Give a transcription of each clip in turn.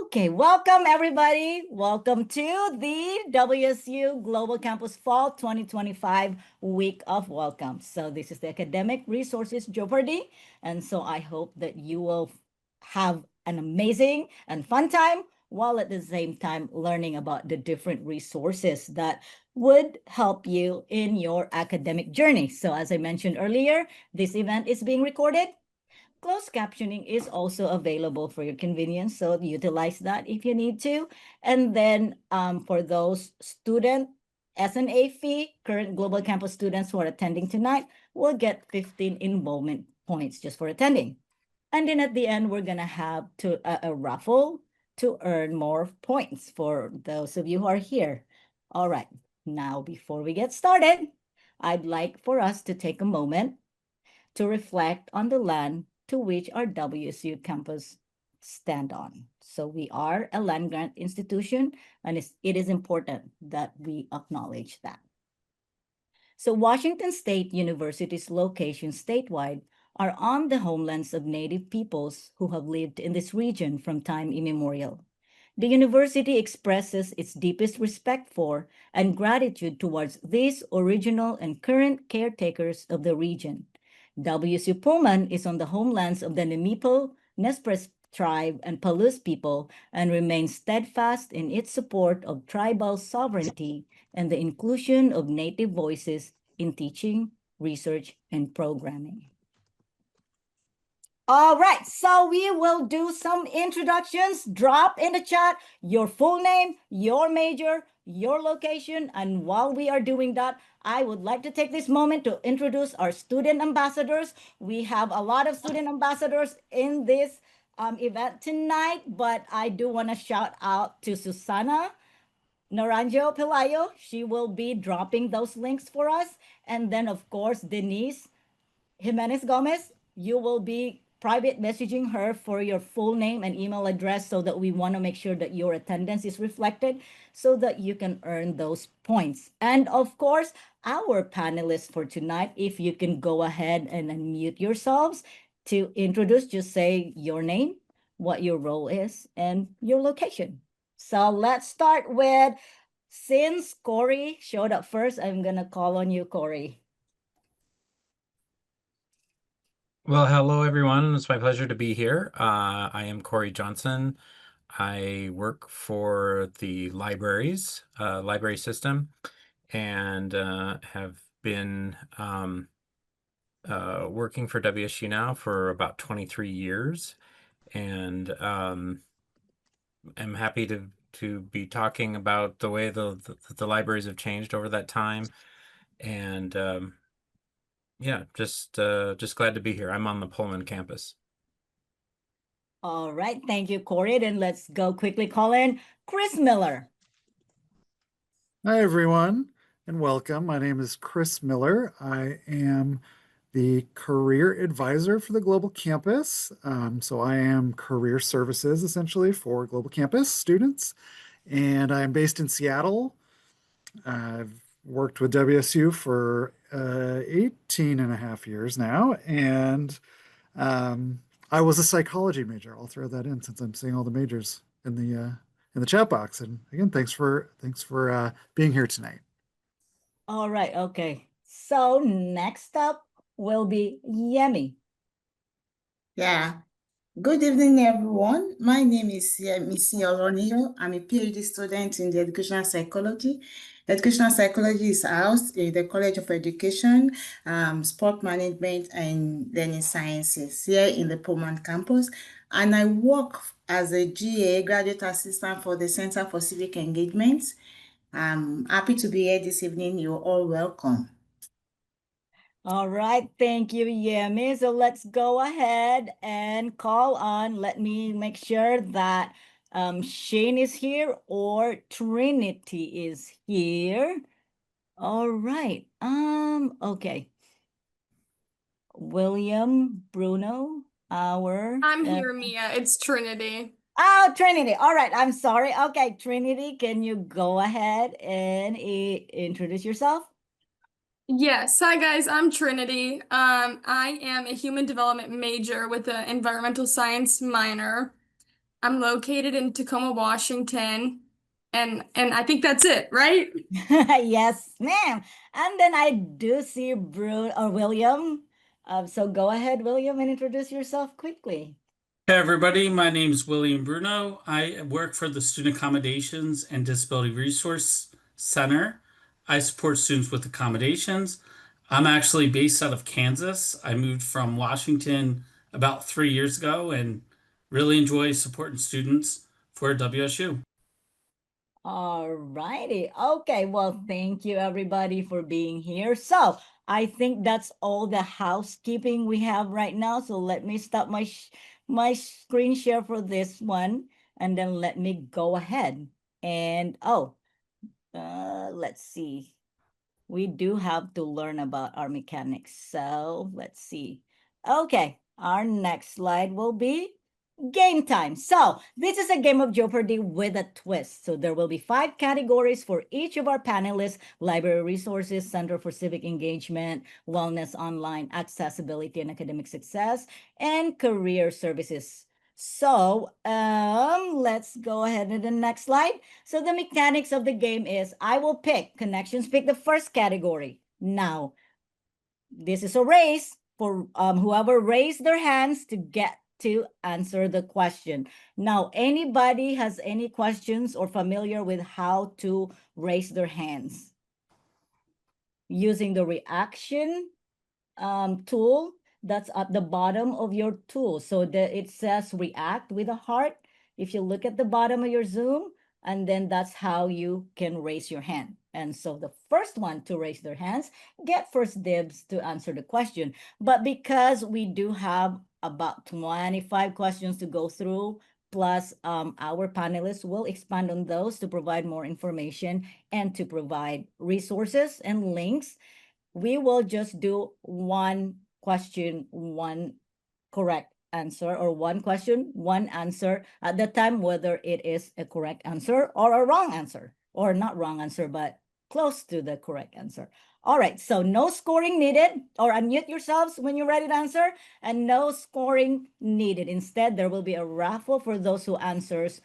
Okay, welcome everybody. Welcome to the WSU Global Campus Fall 2025 Week of Welcome. So this is the Academic Resources Jeopardy. And so I hope that you will have an amazing and fun time while at the same time learning about the different resources that would help you in your academic journey. So as I mentioned earlier, this event is being recorded. Closed captioning is also available for your convenience, so utilize that if you need to. And then for those student S&A fee, current Global Campus students who are attending tonight will get 15 enrollment points just for attending. And then at the end, we're gonna have a raffle to earn more points for those of you who are here. All right, now before we get started, I'd like for us to take a moment to reflect on the land to which our WSU campus stand on. So we are a land grant institution, and it is important that we acknowledge that. So Washington State University's locations statewide are on the homelands of Native peoples who have lived in this region from time immemorial. The university expresses its deepest respect for and gratitude towards these original and current caretakers of the region. WSU Pullman is on the homelands of the Nemipo, Nez Perce tribe, and Palouse people and remains steadfast in its support of tribal sovereignty and the inclusion of Native voices in teaching, research, and programming. All right, so we will do some introductions. Drop in the chat your full name, your major, your location, and while we are doing that, I would like to take this moment to introduce our student ambassadors. We have a lot of student ambassadors in this event tonight, but I do want to shout out to Susana Naranjo Pelayo. She will be dropping those links for us. And then, of course, Denise Jimenez Gomez, you will be private messaging her for your full name and email address so that we want to make sure that your attendance is reflected so that you can earn those points. And of course, our panelists for tonight, if you can go ahead and unmute yourselves to introduce, just say your name, what your role is, and your location. So let's start with, since Corey showed up first, I'm going to call on you, Corey. Well, hello, everyone. It's my pleasure to be here. I am Corey Johnson. I work for the library system, and have been working for WSU now for about 23 years. And I'm happy to be talking about the way the libraries have changed over that time. And yeah, just glad to be here. I'm on the Pullman campus. All right, thank you, Corey. Then let's go quickly call in Chris Miller. Hi, everyone, and welcome. My name is Chris Miller. I am the career advisor for the Global Campus. So I am career services essentially for Global Campus students, and I'm based in Seattle. I've worked with WSU for 18 and a half years now, and I was a psychology major. I'll throw that in since I'm seeing all the majors in the chat box. And again, thanks for being here tonight. All right, okay. So next up will be Yemi. Yeah. Good evening, everyone. My name is Missy Olonio. I'm a PhD student in the educational psychology. Educational psychology is housed in the College of Education, Sport Management, and Learning Sciences here in the Pullman campus. And I work as a GA, Graduate Assistant for the Center for Civic Engagement. I'm happy to be here this evening. You're all welcome. All right, thank you, Yemi. So let's go ahead and call on, let me make sure that Shane is here or Trinity is here. All right, okay. William Bruno, I'm here, Mia. It's Trinity. Oh, Trinity. All right, I'm sorry. Okay, Trinity, can you go ahead and introduce yourself? Yes. Hi, guys. I'm Trinity. I am a human development major with an environmental science minor. I'm located in Tacoma, Washington. And I think that's it, right? Yes, ma'am. And then I do see William. So go ahead, William, and introduce yourself quickly. Hey everybody, my name is William Bruno. I work for the Student Accommodations and Disability Resource Center. I support students with accommodations. I'm actually based out of Kansas. I moved from Washington about 3 years ago and really enjoy supporting students for WSU. All righty. Okay. Well, thank you everybody for being here. So I think that's all the housekeeping we have right now. So let me stop my screen share for this one, and then let me go ahead and let's see. We do have to learn about our mechanics. So let's see. Okay, our next slide will be game time. So this is a game of Jeopardy with a twist. So there will be 5 categories for each of our panelists: library resources, Center for Civic Engagement, wellness, online, accessibility and academic success, and career services. So let's go ahead to the next slide. So the mechanics of the game is I will pick, connections pick the first category. Now, this is a race for whoever raised their hands to get to answer the question. Now, anybody has any questions or familiar with how to raise their hands? Using the reaction tool that's at the bottom of your tool. So it says react with a heart. If you look at the bottom of your Zoom, and then that's how you can raise your hand. And so the first one to raise their hands get first dibs to answer the question. But because we do have about 25 questions to go through, plus our panelists will expand on those to provide more information and to provide resources and links, we will just do one question, one correct answer, or one question, one answer at the time, whether it is a correct answer or a wrong answer, or not wrong answer, but close to the correct answer. All right, so no scoring needed, or unmute yourselves when you're ready to answer, and no scoring needed. Instead, there will be a raffle for those who answers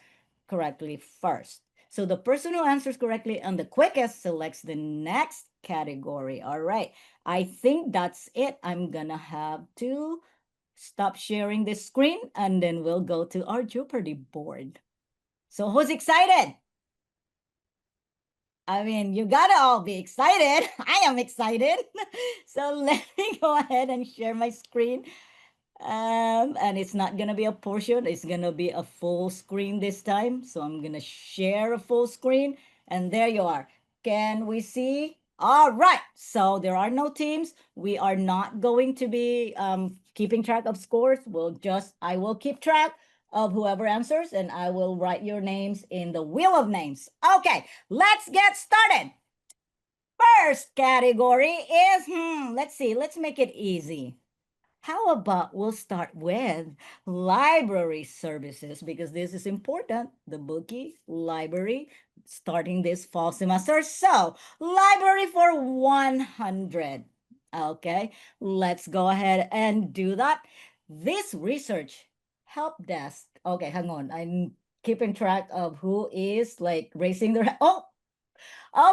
correctly first. So the person who answers correctly and the quickest selects the next category. All right, I think that's it. I'm gonna have to stop sharing this screen and then we'll go to our Jeopardy board. So who's excited? I mean, you gotta all be excited. I am excited. So let me go ahead and share my screen. And it's not gonna be a portion, it's gonna be a full screen this time. So I'm gonna share a full screen, and there you are. Can we see? All right, so there are no teams. We are not going to be keeping track of scores. I will keep track of whoever answers, and I will write your names in the wheel of names. Okay, let's get started. First category is, let's see, let's make it easy. How about we'll start with library services, because this is important, the bookie library starting this fall semester. So library for 100. Okay, let's go ahead and do that. This research help desk. Okay, hang on. I'm keeping track of who is like raising their, oh,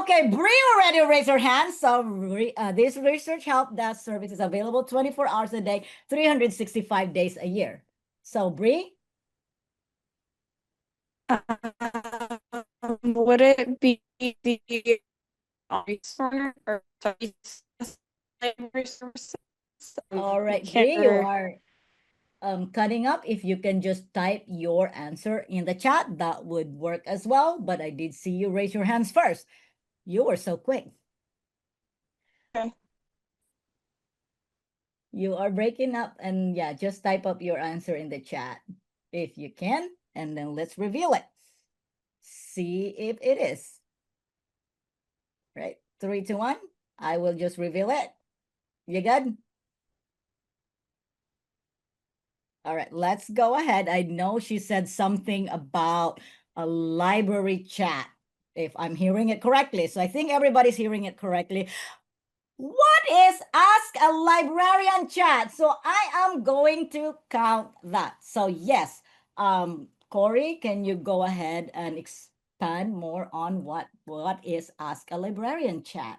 okay, Bree already raised her hand. So this research help desk service is available 24 hours a day, 365 days a year. So Bree? Would it be the Corner or resources? All right, Can't Bree, you remember. are cutting up. If you can just type your answer in the chat, that would work as well. But I did see you raise your hands first. You were so quick. Okay. You are breaking up, and yeah, just type up your answer in the chat if you can, and then let's reveal it. See if it is. Right, 3, 2, 1. I will just reveal it. You good? All right, let's go ahead. I know she said something about a library chat, if I'm hearing it correctly. So I think everybody's hearing it correctly. What is Ask a Librarian chat? So I am going to count that. So yes, Corey, can you go ahead and expand more on what is Ask a Librarian chat?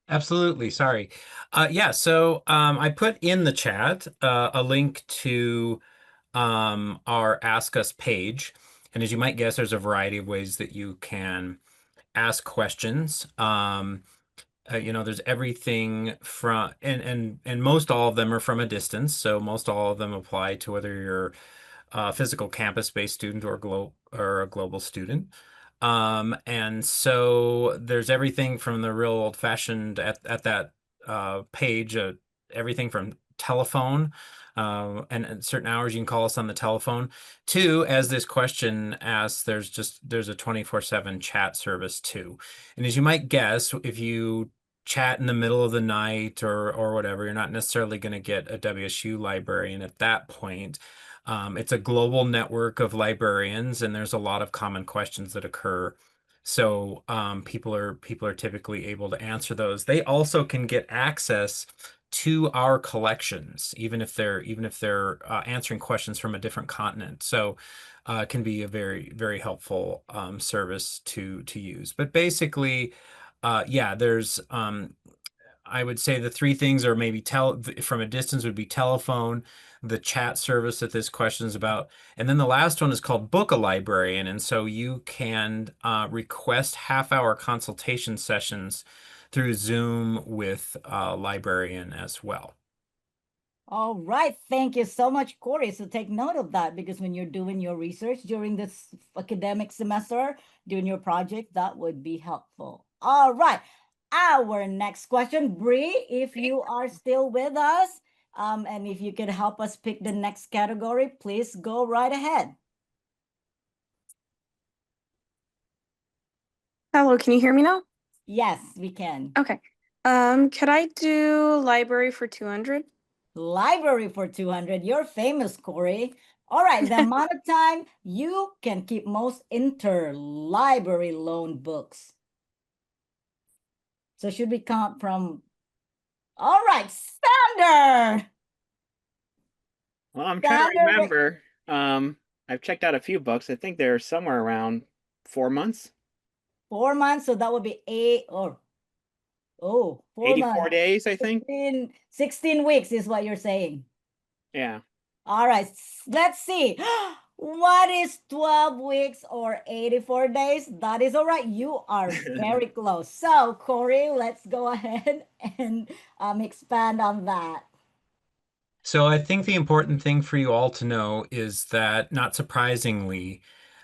Absolutely. Sorry. Yeah, so I put in the chat a link to our Ask Us page. And as you might guess, there's a variety of ways that you can ask questions. There's everything from and most all of them are from a distance. So most all of them apply to whether you're a physical campus-based student or a global student. And so there's everything from the real old-fashioned at that page, everything from telephone, and at certain hours you can call us on the telephone, to, as this question asks, there's a 24/7 chat service too. And as you might guess, if you chat in the middle of the night or whatever, you're not necessarily going to get a WSU librarian at that point. It's a global network of librarians, and there's a lot of common questions that occur. So people are typically able to answer those. They also can get access to our collections, even if they're answering questions from a different continent. So it can be a very, very helpful service to use. But basically, yeah, there's I would say the three things are maybe from a distance would be telephone, the chat service that this question is about, and then the last one is called Book a Librarian. And so you can request half-hour consultation sessions through Zoom with a librarian as well. All right. Thank you so much, Corey. So take note of that, because when you're doing your research during this academic semester, doing your project, that would be helpful. All right. Our next question, Bree, if you are still with us, and if you can help us pick the next category, please go right ahead. Hello, can you hear me now? Yes, we can. Okay. Could I do library for 200? Library for 200. You're famous, Corey. All right, the amount of time you can keep most interlibrary loan books. So should we count from... All right, Sander! Well, I'm trying to remember. I've checked out a few books. I think they're somewhere around 4 months. 4 months, so that would be 4 84 months. days, I think. 16 weeks is what you're saying. Yeah. All right, let's see. What is 12 weeks or 84 days? That is all right. You are very close. So, Corey, let's go ahead and expand on that. So I think the important thing for you all to know is that, not surprisingly,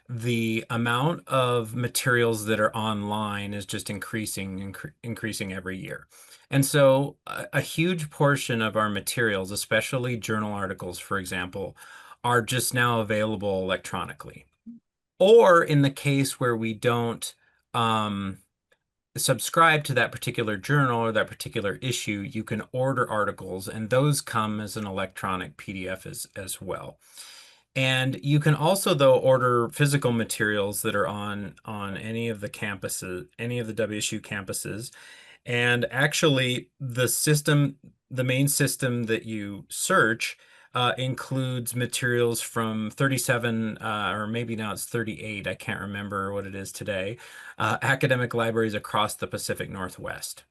the amount of materials that are online is just increasing every year. And so a huge portion of our materials, especially journal articles, for example, are just now available electronically. Or in the case where we don't subscribe to that particular journal or that particular issue, you can order articles, and those come as an electronic PDF as well. And you can also, though, order physical materials that are on any of the campuses, any of the WSU campuses. And actually, the main system that you search includes materials from 37, or maybe now it's 38, I can't remember what it is today, academic libraries across the Pacific Northwest.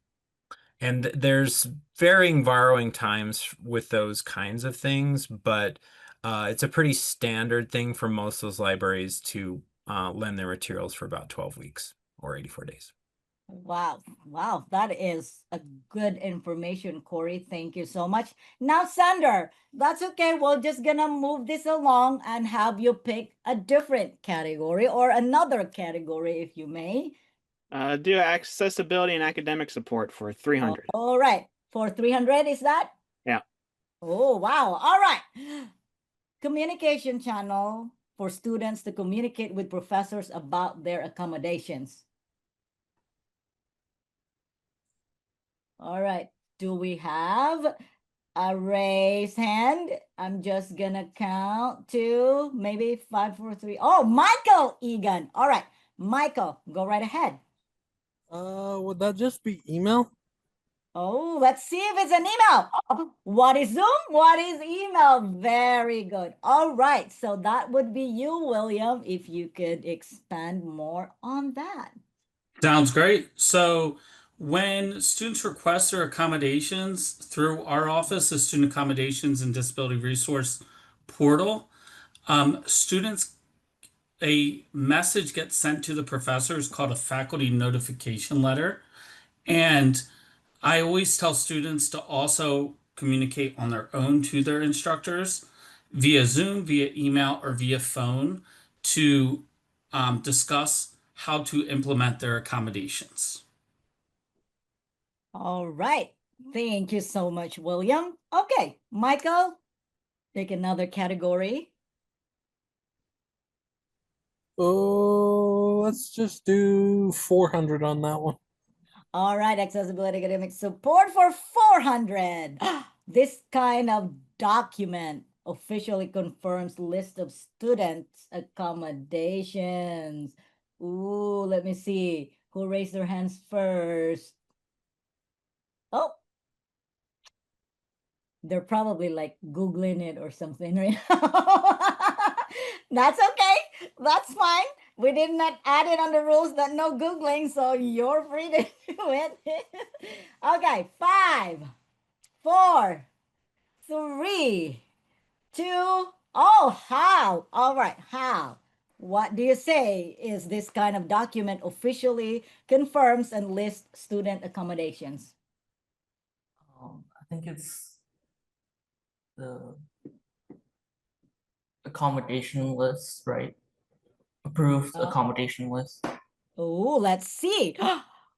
And there's varying borrowing times with those kinds of things, but it's a pretty standard thing for most of those libraries to lend their materials for about 12 weeks or 84 days. Wow. Wow. That is a good information, Corey. Thank you so much. Now, Sander, that's okay. We're just gonna move this along and have you pick a different category or another category, if you may. Do accessibility and academic support for 300. All right. For 300, is that? Yeah. Oh, wow. All right. Communication channel for students to communicate with professors about their accommodations. All right. Do we have a raised hand? I'm just gonna count 2, maybe 5, 4, 3. Oh, Michael Egan. All right. Michael, go right ahead. Would that just be email? Oh, let's see if it's an email. Oh, what is Zoom? What is email? Very good. All right. So that would be you, William, if you could expand more on that. Sounds great. So when students request their accommodations through our office, the Student Accommodations and Disability Resource Portal, students, a message gets sent to the professors called a faculty notification letter. And I always tell students to also communicate on their own to their instructors via Zoom, via email, or via phone to discuss how to implement their accommodations. All right. Thank you so much, William. Okay, Michael, take another category. Oh, let's just do 400 on that one. All right, accessibility academic support for 400. This kind of document officially confirms list of students accommodations. Ooh, let me see. Who raised their hands first? Oh, they're probably like Googling it or something right now. That's okay. That's fine. We did not add it on the rules that no Googling, so you're free to do it. Okay, 5, 4, 3, 2. Oh, how? All right, how? What do you say is this kind of document officially confirms and lists student accommodations? I think it's the accommodation list, right? Approved accommodation list. Oh, let's see.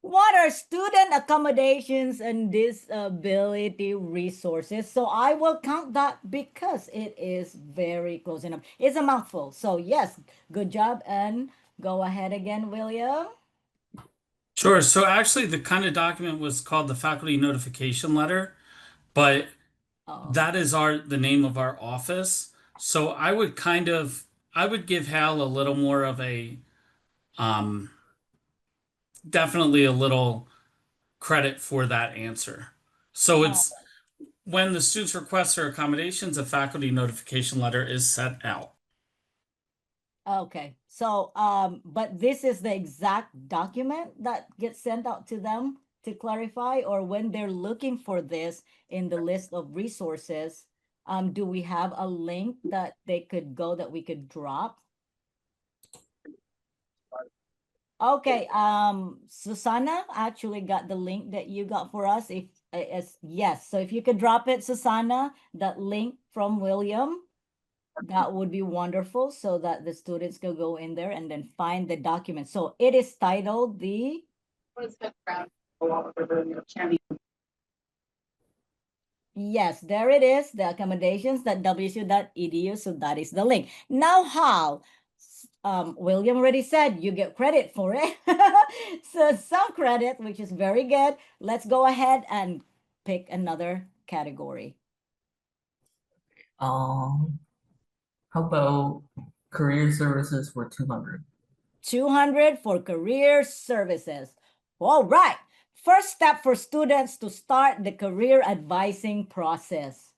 What are student accommodations and disability resources? So I will count that because it is very close enough. It's a mouthful. So yes, good job. And go ahead again, William. Sure. So actually, the kind of document was called the faculty notification letter, but that is the name of our office. So I would give Hal a little more of a definitely a little credit for that answer. So it's when the students request their accommodations, a faculty notification letter is sent out. Okay. So but this is the exact document that gets sent out to them to clarify, or when they're looking for this in the list of resources, do we have a link that they could go that we could drop? Okay, Susanna actually got the link that you got for us. If yes, so if you could drop it, Susanna, that link from William, that would be wonderful, so that the students can go in there and then find the document. So it is titled the Yes, there it is, the accommodations.wsu.edu. So that is the link. Now, how? William already said you get credit for it. So some credit, which is very good. Let's go ahead and pick another category. How about career services for 200? 200 for career services. All right. First step for students to start the career advising process.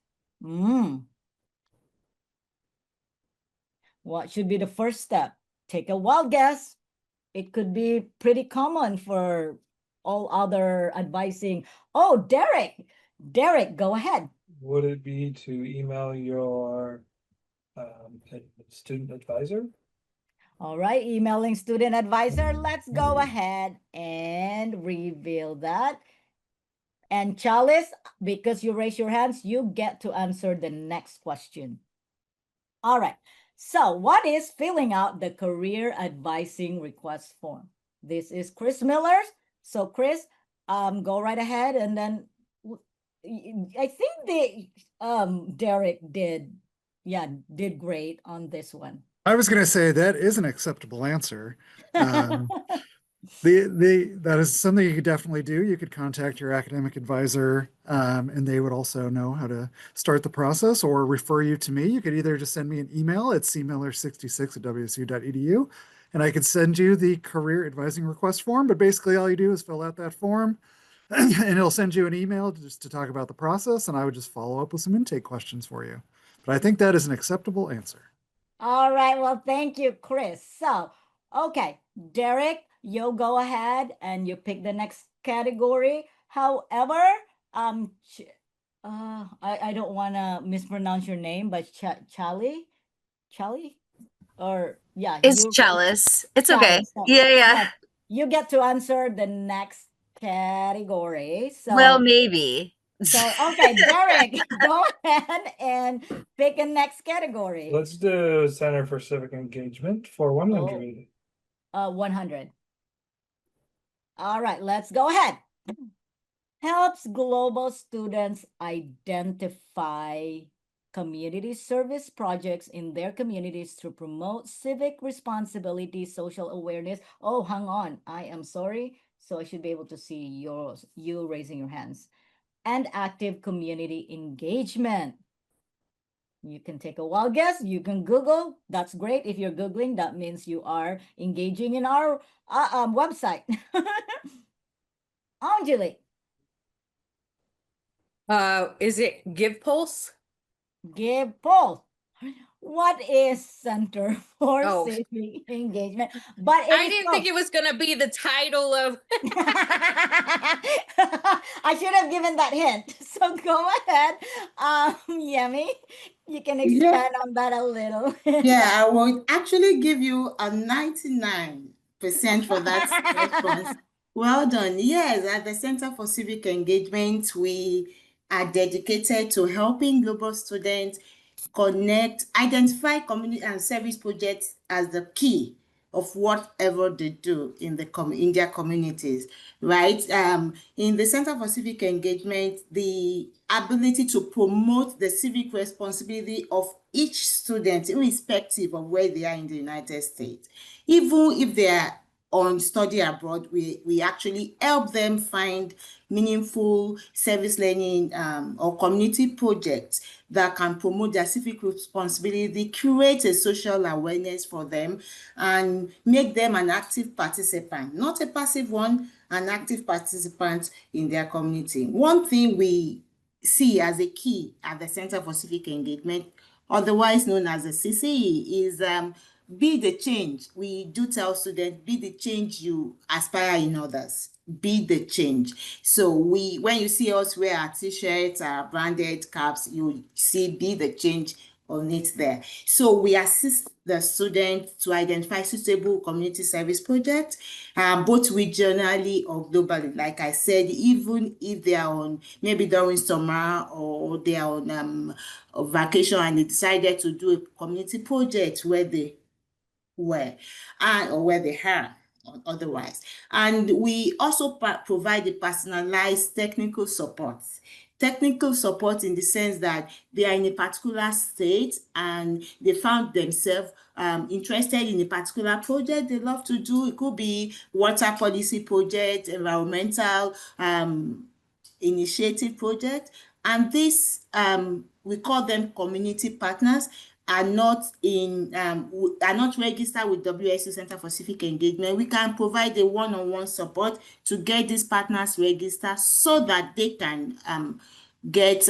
What should be the first step? Take a wild guess. It could be pretty common for all other advising. Oh, Derek. Derek, go ahead. Would it be to email your student advisor? All right, emailing student advisor. Let's go ahead and reveal that. And Chalice, because you raise your hands, you get to answer the next question. All right. So what is filling out the career advising request form? This is Chris Miller's. So Chris, go right ahead, and then I think Derek did great on this one. I was going to say that is an acceptable answer. That is something you could definitely do. You could contact your academic advisor, and they would also know how to start the process or refer you to me. You could either just send me an email at cmiller66@wsu.edu, and I could send you the career advising request form. But basically, all you do is fill out that form, and it'll send you an email just to talk about the process, and I would just follow up with some intake questions for you. But I think that is an acceptable answer. All right. Well, thank you, Chris. So, okay, Derek, you go ahead and you pick the next category. However, I don't want to mispronounce your name, but Charlie, or yeah, It's Chalice. It's okay. So, Yeah, yeah. yes, you get to answer the next category. So, Well, maybe. so okay, Derek, go ahead and pick a next category. Let's do Center for Civic Engagement for 100. 100. All right, let's go ahead. Helps global students identify community service projects in their communities to promote civic responsibility, social awareness. Oh, hang on. I am sorry. So I should be able to see you raising your hands. And active community engagement. You can take a wild guess. You can Google. That's great. If you're Googling, that means you are engaging in our website. Angelique. Is it Give Pulse? Give Pulse. What is Center for Civic Engagement? But I didn't think it was gonna be the title of. I should have given that hint. So go ahead, Yemi. You can expand on that a little. Yeah, I will actually give you a 99% for that response. Well done. Yes, at the Center for Civic Engagement, we are dedicated to helping global students identify community and service projects as the key of whatever they do in their communities, right? In the Center for Civic Engagement, the ability to promote the civic responsibility of each student, irrespective of where they are in the United States, even if they are on study abroad, we actually help them find meaningful service learning or community projects that can promote their civic responsibility, create a social awareness for them, and make them an active participant, not a passive one, an active participant in their community. One thing we see as a key at the Center for Civic Engagement, otherwise known as the CCE, is be the change. We do tell students, be the change you aspire in others. Be the change. So when you see us wear our t-shirts, our branded caps, you see be the change on it there. So we assist the students to identify suitable community service projects, both regionally or globally. Like I said, even if they are on maybe during summer or they are on vacation and they decided to do a community project where they were or where they are otherwise. And we also provide the personalized technical support. Technical support in the sense that they are in a particular state and they found themselves interested in a particular project they love to do. It could be water policy project, environmental initiative project. And this, we call them community partners, are not registered with WSU Center for Civic Engagement. We can provide a one-on-one support to get these partners registered so that they can get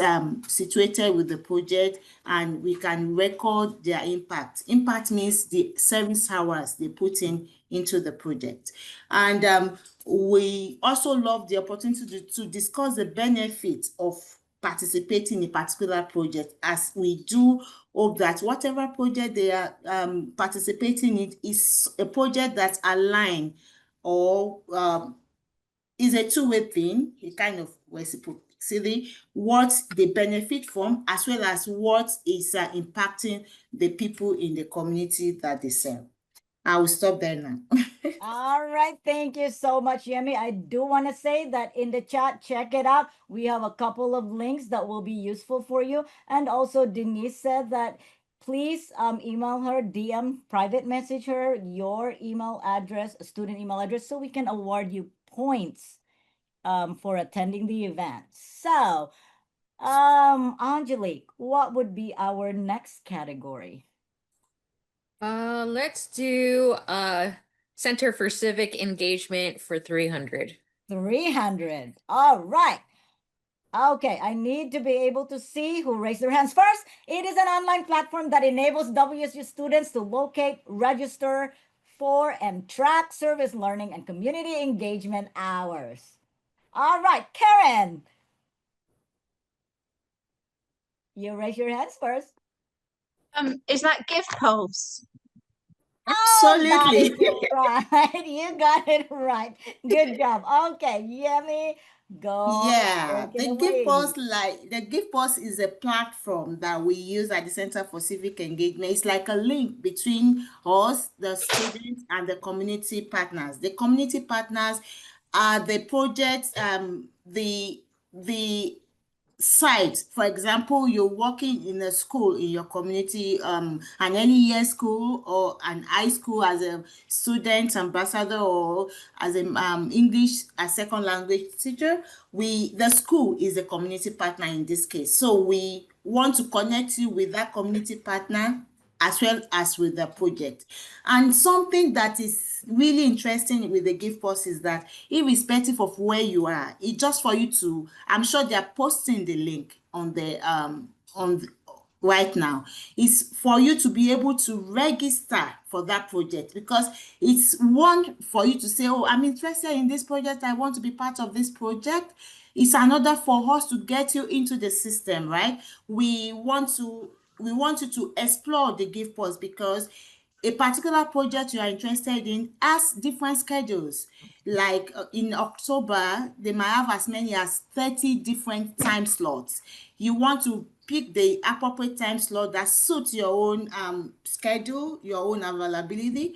situated with the project and we can record their impact. Impact means the service hours they put into the project. And we also love the opportunity to discuss the benefits of participating in a particular project, as we do hope that whatever project they are participating in is a project that's aligned or is a two-way thing, a kind of reciprocity, what they benefit from, as well as what is impacting the people in the community that they serve. I will stop there now. All right, thank you so much, Yemi. I do want to say that in the chat, check it out. We have a couple of links that will be useful for you. And also Denise said that please email her, DM, private message her your email address, student email address, so we can award you points for attending the event. So, Angelique, what would be our next category? Let's do Center for Civic Engagement for 300. 300. All right. Okay, I need to be able to see who raised their hands first. It is an online platform that enables WSU students to locate, register for, and track service learning and community engagement hours. All right, Karen. You raise your hands first. Is that Gift Pulse? Oh, that is Absolutely. right. You got it right. Good job. Okay, Yemi, go Yeah, take it away. The Give Pulse is a platform that we use at the Center for Civic Engagement. It's like a link between us, the students, and the community partners. The community partners are the projects, the site. For example, you're working in a school in your community, an early year school or an high school as a student ambassador or as an English as second language teacher. The school is a community partner in this case. So we want to connect you with that community partner as well as with the project. And something that is really interesting with the Give Pulse is that irrespective of where you are, it's just for you to, I'm sure they are posting the link on the right now, is for you to be able to register for that project, because it's one for you to say, oh, I'm interested in this project, I want to be part of this project. It's another for us to get you into the system, right? We want you to explore the Give Pulse because a particular project you are interested in has different schedules. Like in October, they might have as many as 30 different time slots. You want to pick the appropriate time slot that suits your own schedule, your own availability.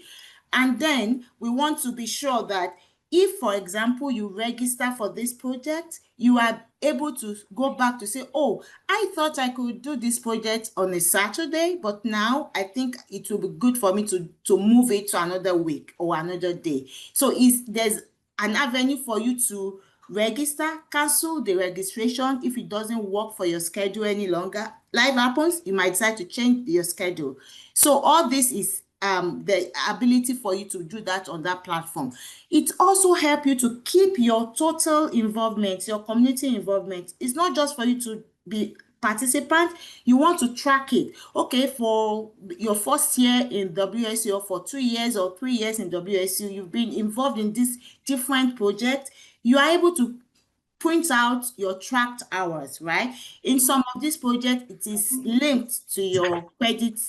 And then we want to be sure that if, for example, you register for this project, you are able to go back to say, oh, I thought I could do this project on a Saturday, but now I think it will be good for me to move it to another week or another day. So there's an avenue for you to register, cancel the registration if it doesn't work for your schedule any longer. Life happens, you might decide to change your schedule. So all this is the ability for you to do that on that platform. It also helps you to keep your total involvement, your community involvement. It's not just for you to be participant, you want to track it. Okay, for your first year in WSU or for 2 years or 3 years in WSU, you've been involved in this different project. You are able to print out your tracked hours, right? In some of these projects, it is linked to your credit,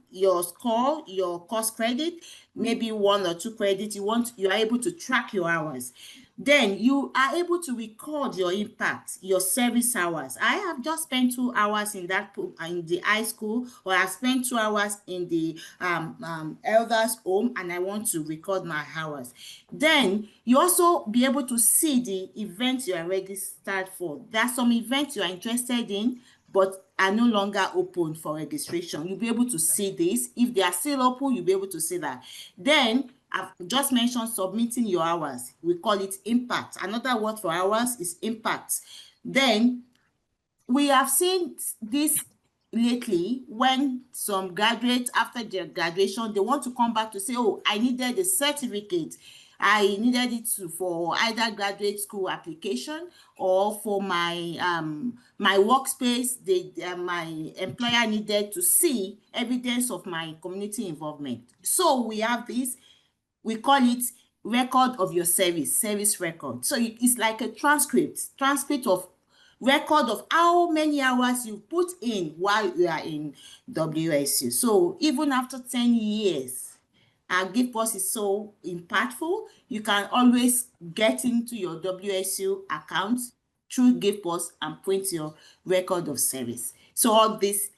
your score, your course credit, maybe 1 or 2 credits. You are able to track your hours. Then you are able to record your impact, your service hours. I have just spent 2 hours in the high school, or I spent 2 hours in the elders' home, and I want to record my hours. Then you also be able to see the events you are registered for. There are some events you are interested in, but are no longer open for registration. You'll be able to see this. If they are still open, you'll be able to see that. Then I've just mentioned submitting your hours. We call it impact. Another word for hours is impact. Then we have seen this lately when some graduates, after their graduation, they want to come back to say, oh, I needed a certificate. I needed it for either graduate school application or for my my workspace. My employer needed to see evidence of my community involvement. So we have this, we call it record of your service record. So it's like a transcript of record of how many hours you put in while you are in WSU. So even after 10 years, our Give Pulse is so impactful. You can always get into your WSU account through Give Pulse and print your record of service. So all this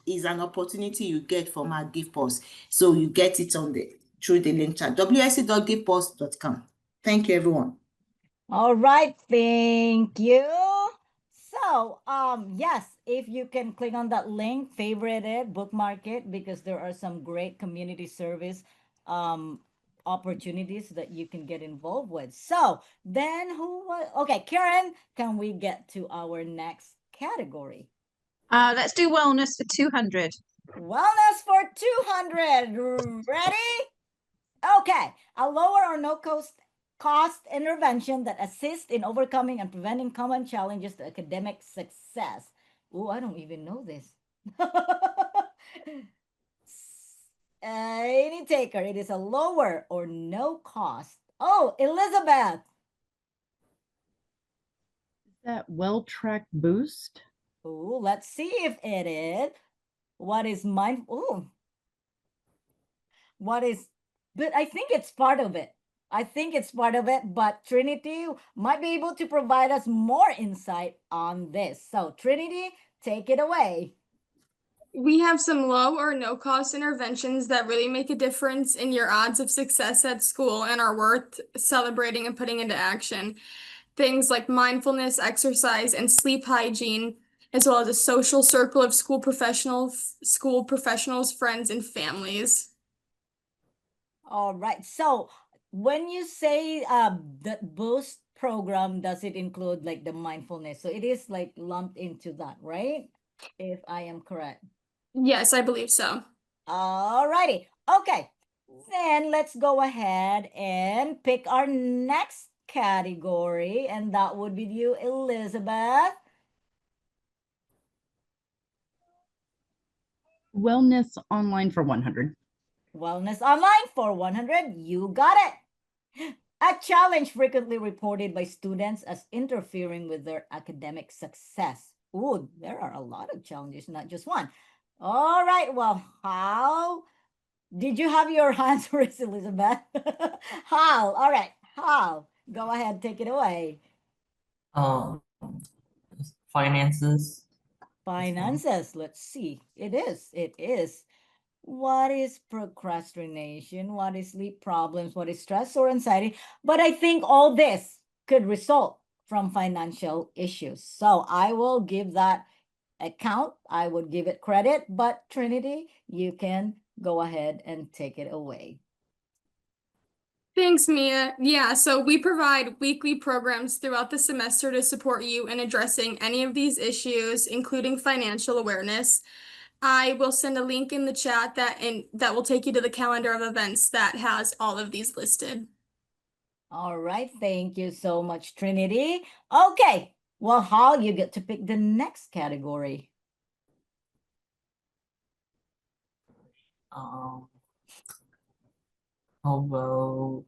is an opportunity you get from our Give Pulse. So you get it through the link chat, wsc.givepulse.com. Thank you, everyone. All right, thank you. So, yes, if you can click on that link, favorite it, bookmark it, because there are some great community service opportunities that you can get involved with. So then okay, Karen, can we get to our next category? Let's do wellness for 200. Wellness for 200. Ready? Okay, a lower or no cost cost intervention that assist in overcoming and preventing common challenges to academic success. Oh, I don't even know this. Any taker, it is a lower or no cost. Oh, Elizabeth. That well-tracked boost? Oh, let's see if it is. What is mind? Oh, what is? But I think it's part of it. I think it's part of it, but Trinity might be able to provide us more insight on this. So, Trinity, take it away. We have some low or no cost interventions that really make a difference in your odds of success at school and are worth celebrating and putting into action. Things like mindfulness, exercise, and sleep hygiene, as well as a social circle of school professionals, friends, and families. All right. So, when you say the boost program, does it include like the mindfulness? So it is like lumped into that, right? If I am correct. Yes, I believe so. All righty. Okay. Then let's go ahead and pick our next category, and that would be you, Elizabeth. Wellness online for 100. Wellness online for 100. You got it. A challenge frequently reported by students as interfering with their academic success. Ooh, there are a lot of challenges, not just one. All right. Well, how did you have your hands raised, Elizabeth? Hal. All right. Hal, go ahead. Take it away. Finances. Finances. Let's see. It is. It is. What is procrastination? What is sleep problems? What is stress or anxiety? But I think all this could result from financial issues. So I will give that account. I would give it credit, but Trinity, you can go ahead and take it away. Thanks, Mia. Yeah, so we provide weekly programs throughout the semester to support you in addressing any of these issues, including financial awareness. I will send a link in the chat that will take you to the calendar of events that has all of these listed. All right, thank you so much, Trinity. Okay, well, Hal, you get to pick the next category. How about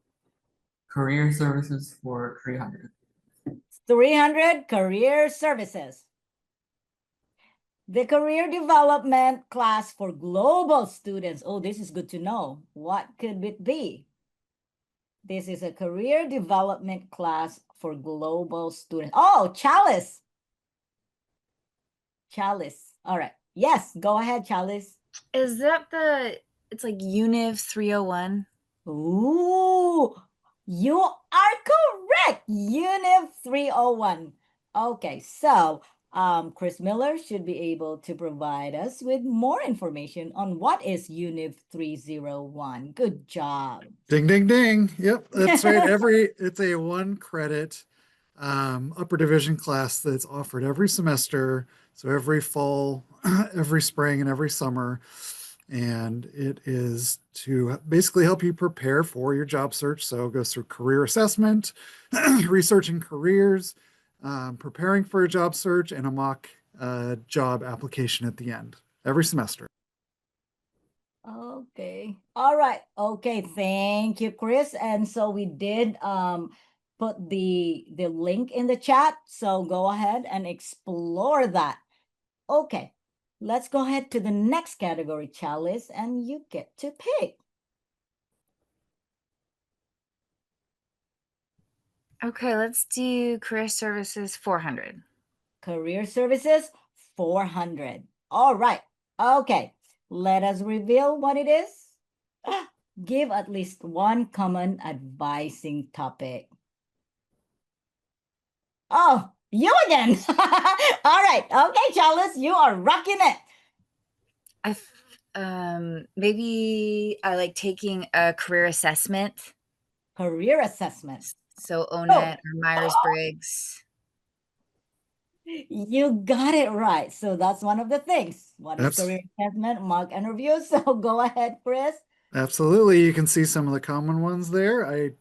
career services for 300? 300 career services. The career development class for global students. Oh, this is good to know. What could it be? This is a career development class for global students. Oh, Chalice. Chalice. All right. Yes, go ahead, Chalice. Is that it's like Univ 301? Ooh, you are correct. Univ 301. Okay, so Chris Miller should be able to provide us with more information on what is Univ 301. Good job. Ding, ding, ding. Yep, that's right. It's a 1 credit upper division class that's offered every semester. So every fall, every spring, and every summer. And it is to basically help you prepare for your job search. So it goes through career assessment, researching careers, preparing for a job search, and a mock job application at the end every semester. Okay. All right. Okay. Thank you, Chris. And so we did put the link in the chat. So go ahead and explore that. Okay. Let's go ahead to the next category, Chalice, and you get to pick. Okay, let's do career services 400. Career services 400. All right. Okay. Let us reveal what it is. Give at least one common advising topic. Oh, you again. All right. Okay, Chalice, you are rocking it. Maybe I like taking a career assessment. Career assessment. So ONET or Myers-Briggs. You got it right. So that's one of the things. What is career assessment? Mock interview. So go ahead, Chris. Absolutely. You can see some of the common ones there.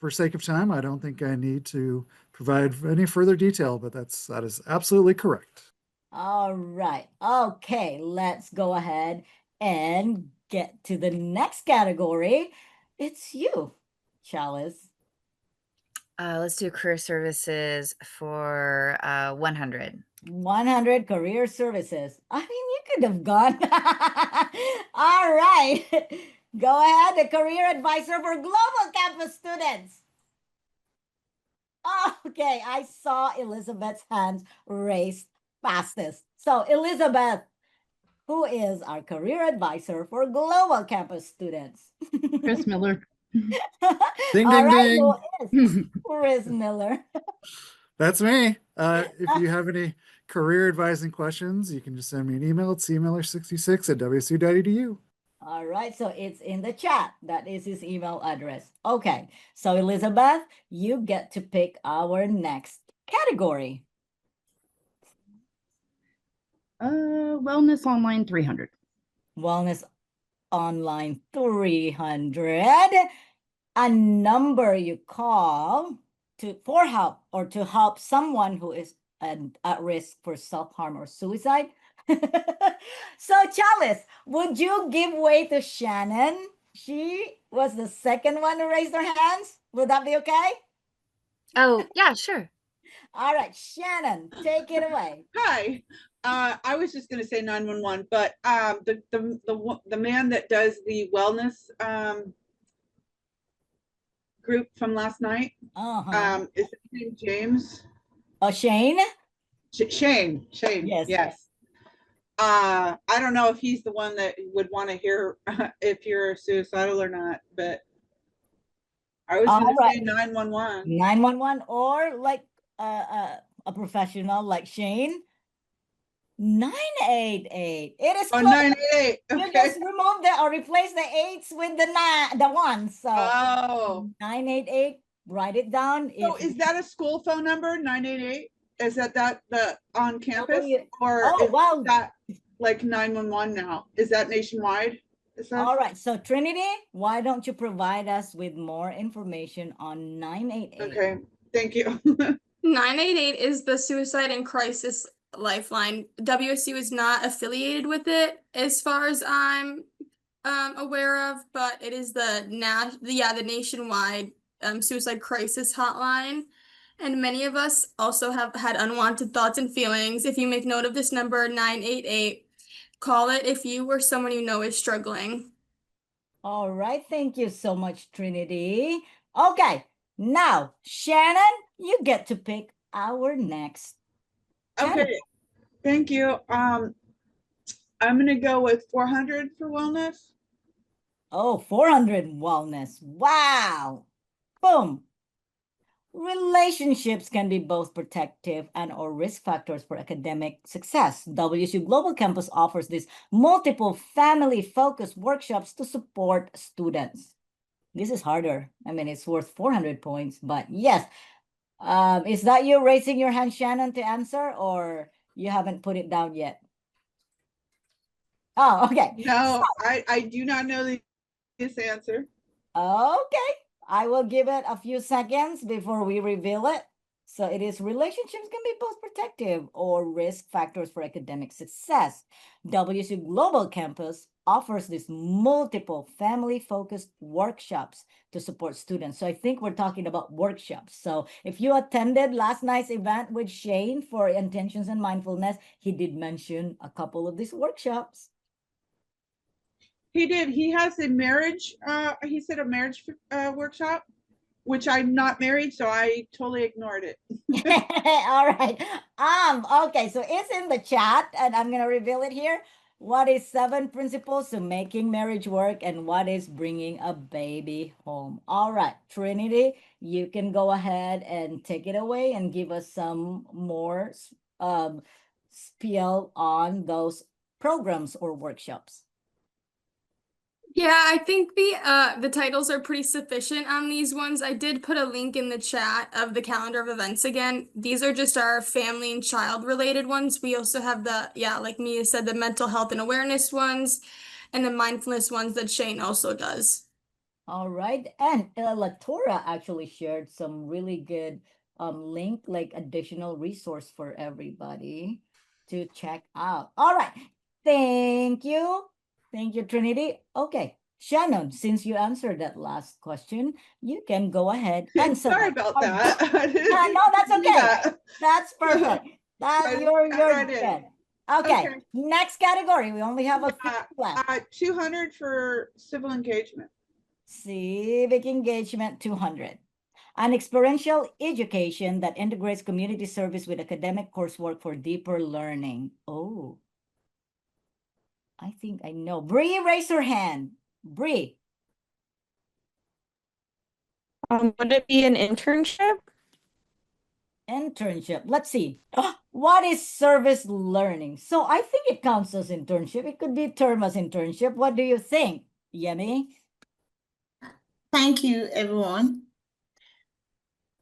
for sake of time, I don't think I need to provide any further detail, but that is absolutely correct. All right. Okay, let's go ahead and get to the next category. It's you, Chalice. Let's do career services for 100. 100 career services. I mean, you could have gone. All right. Go ahead, the career advisor for global campus students. Okay, I saw Elizabeth's hands raised fastest. So, Elizabeth, who is our career advisor for global campus students? Chris Miller. Ding, All ding, right, ding. who is Chris Miller? That's me. If you have any career advising questions, you can just send me an email at cmiller66@wsu.edu. All right, so it's in the chat. That is his email address. Okay, so Elizabeth, you get to pick our next category. Wellness Online 300. Wellness Online 300. A number you call for help or to help someone who is at risk for self-harm or suicide. So, Chalice, would you give way to Shannon? She was the second one to raise their hands. Would that be okay? Oh, yeah, sure. All right, Shannon, take it away. Hi. I was just going to say 911, but the man that does the wellness group from last night, is his name James? Oh, Shane? Shane. Yes. I don't know if he's the one that would want to hear if you're suicidal or not, but I was going to say 911. 911 or like a professional like Shane. 988. It is Oh, close. 988. Okay. You just remove or replace the 8s with the 1s. So 988. Write it down. So is that a school phone number? 988? Is that the on campus, or is that like 911 now? Is that nationwide? All right. So Trinity, why don't you provide us with more information on 988? Okay. Thank you. 988 is the suicide and crisis lifeline. WSU is not affiliated with it as far as I'm aware of, but it is the nationwide suicide crisis hotline. And many of us also have had unwanted thoughts and feelings. If you make note of this number, 988, call it if you or someone you know is struggling. All right. Thank you so much, Trinity. Okay. Now, Shannon, you get to pick our next. Okay. Thank you. I'm going to go with 400 for wellness. Oh, 400 wellness. Wow. Boom. Relationships can be both protective and or risk factors for academic success. WSU Global Campus offers these multiple family-focused workshops to support students. This is harder. I mean, it's worth 400 points, but yes. Is that you raising your hand, Shannon, to answer, or you haven't put it down yet? Oh, okay. No, I do not know this answer. Okay. I will give it a few seconds before we reveal it. So it is relationships can be both protective or risk factors for academic success. WSU Global Campus offers these multiple family-focused workshops to support students. So I think we're talking about workshops. So if you attended last night's event with Shane for Intentions and Mindfulness, he did mention a couple of these workshops. He did. He has a marriage, he said a marriage workshop, which I'm not married, so I totally ignored it. All right. Okay, so it's in the chat and I'm gonna reveal it here. What is 7 principles to making marriage work and what is bringing a baby home? All right, Trinity, you can go ahead and take it away and give us some more spiel on those programs or workshops. Yeah, I think the titles are pretty sufficient on these ones. I did put a link in the chat of the calendar of events again. These are just our family and child related ones. We also have like Mia said, the mental health and awareness ones and the mindfulness ones that Shane also does. All right. And Latora actually shared some really good link, like additional resource for everybody to check out. All right. Thank you. Thank you, Trinity. Okay. Shannon, since you answered that last question, you can go ahead and Sorry select. about that. Yeah, no, that's okay. That's perfect. You're right in. good. Okay. Next category. We only have a few left. 200 for civil engagement. Civic engagement 200. An experiential education that integrates community service with academic coursework for deeper learning. Oh, I think I know. Bree, raise her hand. Bree. Would it be an internship? Internship. Let's see. What is service learning? So I think it counts as internship. It could be termed as internship. What do you think, Yemi? Thank you, everyone.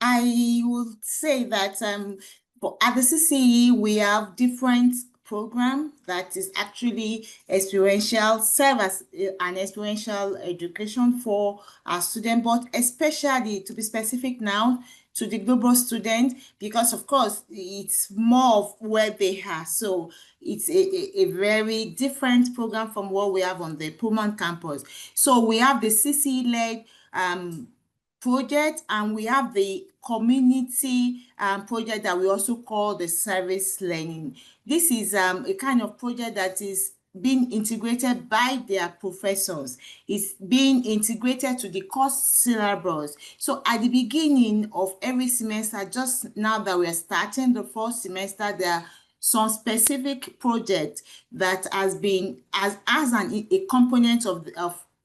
I would say that at the CCE, we have different program that is actually experiential, serve as an experiential education for our student, but especially to be specific now to the global student, because of course it's more of where they are. So it's a very different program from what we have on the Pullman campus. So we have the CCE-led project, and we have the community project that we also call the service learning. This is a kind of project that is being integrated by their professors. It's being integrated to the course syllabus. So at the beginning of every semester, just now that we're starting the fall semester, there are some specific project that has been as a component of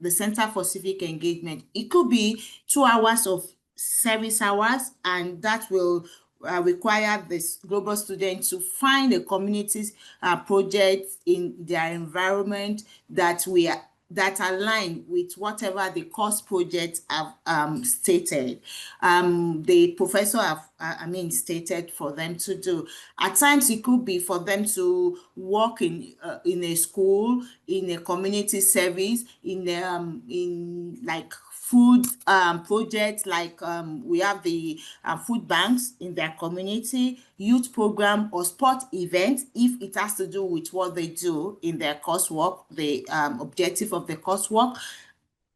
the Center for Civic Engagement. It could be 2 hours of service hours, and that will require this global student to find a community's project in their environment that align with whatever the course projects have stated. The professor have stated for them to do. At times it could be for them to work in a school, in a community service, in like food projects, like we have the food banks in their community, youth program, or sport events, if it has to do with what they do in their coursework, the objective of the coursework.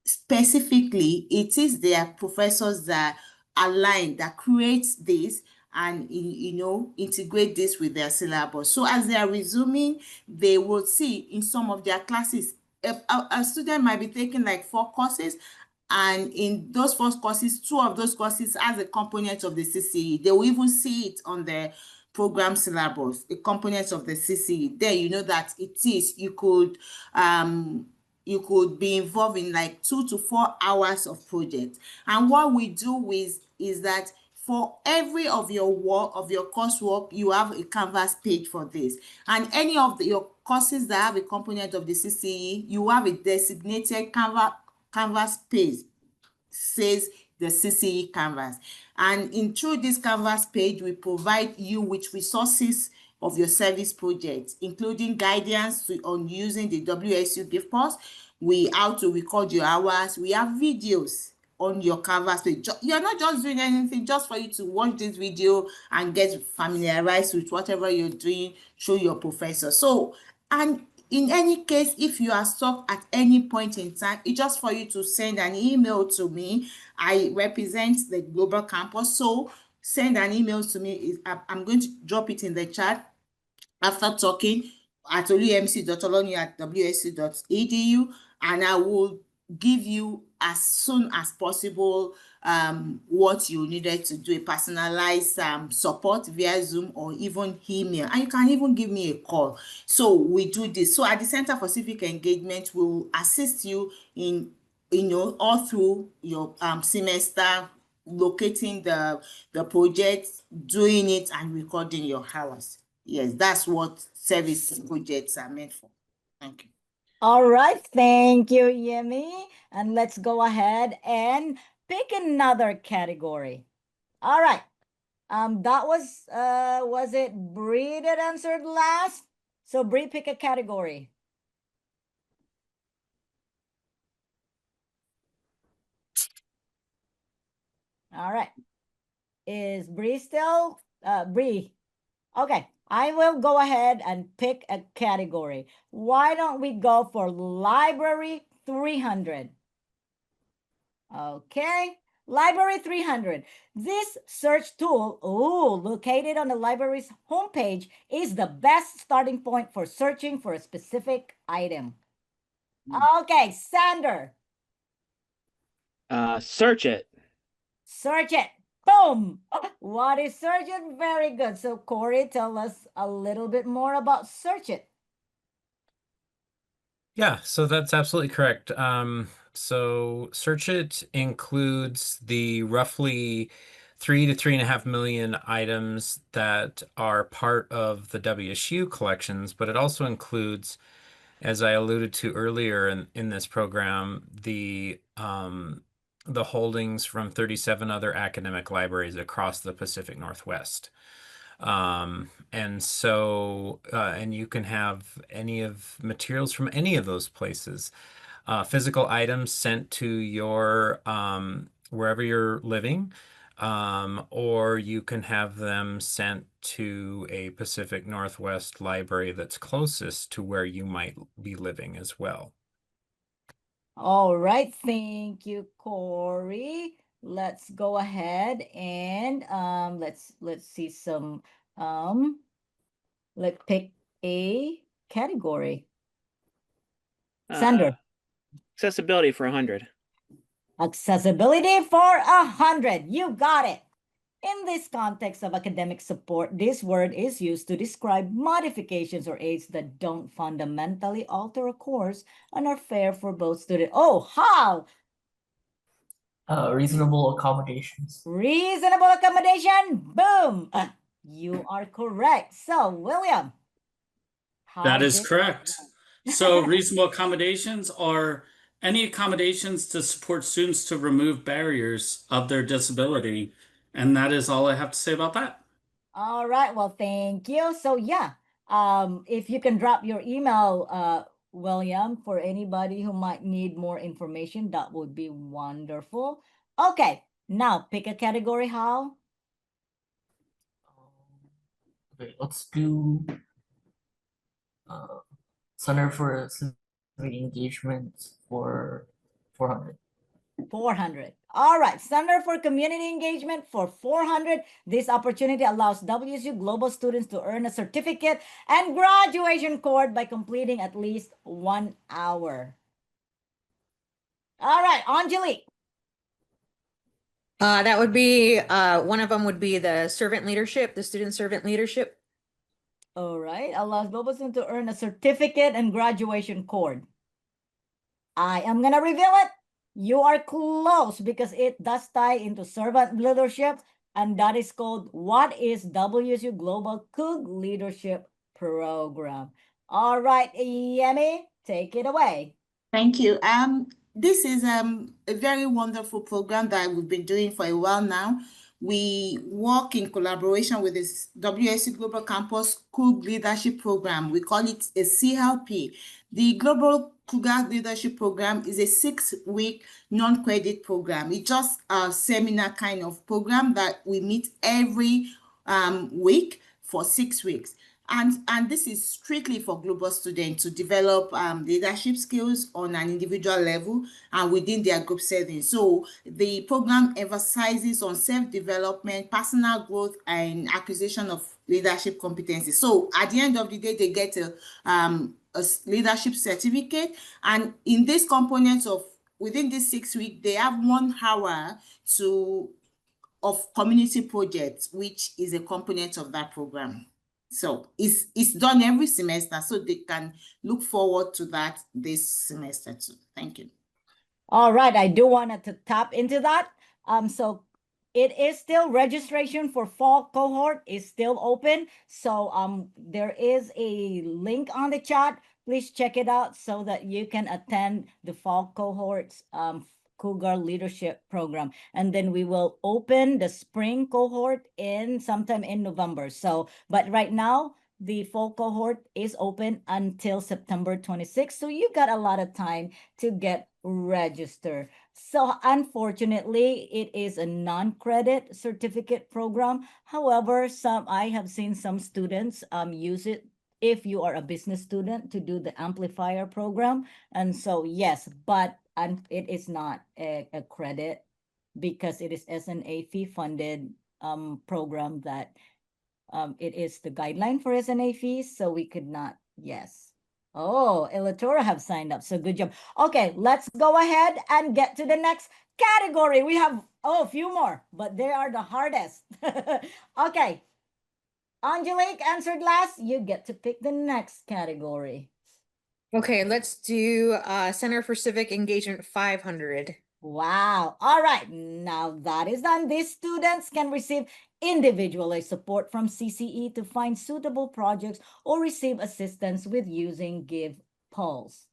Specifically, it is their professors that align, that create this and integrate this with their syllabus. So as they are resuming, they will see in some of their classes, a student might be taking like 4 courses, and in those 4 courses, 2 of those courses as a component of the CCE. They will even see it on the program syllabus, the components of the CCE. There you know that it is, you could be involved in like 2 to 4 hours of project. And what we do is that for every of your work, of your coursework, you have a Canvas page for this. And any of your courses that have a component of the CCE, you have a designated Canvas page, says the CCE Canvas. And through this Canvas page, we provide you with resources of your service project, including guidance on using the WSU gift pulse, how to record your hours. We have videos on your Canvas page. You're not just doing anything, just for you to watch this video and get familiarized with whatever you're doing through your professor. So, and in any case, if you are stuck at any point in time, it's just for you to send an email to me. I represent the global campus, so send an email to me. I'm going to drop it in the chat after talking at olumc.oloni@wsu.edu, and I will give you as soon as possible what you needed to do, a personalized support via Zoom or even email, and you can even give me a call. So we do this. So at the Center for Civic Engagement, we'll assist you in all through your semester, locating the project, doing it, and recording your hours. Yes, that's what service projects are meant for. Thank you. All right, thank you, Yemi. And let's go ahead and pick another category. All right. That was it Bree that answered last? So Bree, pick a category. All right. Is Bree still? Bree. Okay, I will go ahead and pick a category. Why don't we go for library 300? Okay, library 300. This search tool, located on the library's homepage, is the best starting point for searching for a specific item. Okay, Sander. Search it. Search it. Boom. What is search it? Very good. So Corey, tell us a little bit more about search it. Yeah, so that's absolutely correct. So Search It includes the roughly 3 to 3.5 million items that are part of the WSU collections, but it also includes, as I alluded to earlier in this program, the holdings from 37 other academic libraries across the Pacific Northwest. And so, and you can have any of materials from any of those places. Physical items sent to your, wherever you're living, or you can have them sent to a Pacific Northwest library that's closest to where you might be living as well. All right, thank you, Corey. Let's go ahead and let's see some let's pick a category. Sander. Accessibility for 100. Accessibility for 100. You got it. In this context of academic support, this word is used to describe modifications or aids that don't fundamentally alter a course and are fair for both students. Oh, how? Reasonable accommodations. Reasonable accommodation. Boom. You are correct. So, William. That is correct. So reasonable accommodations are any accommodations to support students to remove barriers of their disability. And that is all I have to say about that. All right. Well, thank you. So yeah, if you can drop your email, William, for anybody who might need more information, that would be wonderful. Okay, now pick a category, Hal. Okay, let's do Center for Civic Engagement for 400. 400. All right, Center for Community Engagement for 400. This opportunity allows WSU Global students to earn a certificate and graduation card by completing at least 1 hour. All right, Angelique. That would be one of them would be the servant leadership, the student servant leadership. All right, allows global students to earn a certificate and graduation card. I am gonna reveal it. You are close because it does tie into servant leadership, and that is called what is WSU Global COOG Leadership Program. All right, Yemi, take it away. Thank you. This is a very wonderful program that we've been doing for a while now. We work in collaboration with this WSU Global Campus COOG Leadership Program. We call it a CLP. The Global COOG Leadership Program is a 6-week non-credit program. It's just a seminar kind of program that we meet every week for 6 weeks. And this is strictly for global students to develop leadership skills on an individual level and within their group setting. So the program emphasizes on self-development, personal growth, and acquisition of leadership competencies. So at the end of the day, they get a leadership certificate. And in this component of within this 6 weeks, they have 1 hour of community projects, which is a component of that program. So it's done every semester, so they can look forward to that this semester too. Thank you. All right, I do want to tap into that. So it is still registration for fall cohort is still open. So there is a link on the chat. Please check it out so that you can attend the fall cohorts Cougar Leadership Program. And then we will open the spring cohort in sometime in November. So, but right now, The fall cohort is open until September 26th. So you got a lot of time to get registered. So unfortunately, it is a non-credit certificate program. However, I have seen some students use it if you are a business student to do the amplifier program. And so yes, but it is not a credit because it is SNA fee funded program that it is the guideline for SNA fees, so we could not, yes. Oh, Elatora have signed up, so good job. Okay, let's go ahead and get to the next category. We have, a few more, but they are the hardest. Okay, Angelique answered last. You get to pick the next category. Okay, let's do Center for Civic Engagement 500. Wow. All right. Now that is done. These students can receive individualized support from CCE to find suitable projects or receive assistance with using Give Pulse.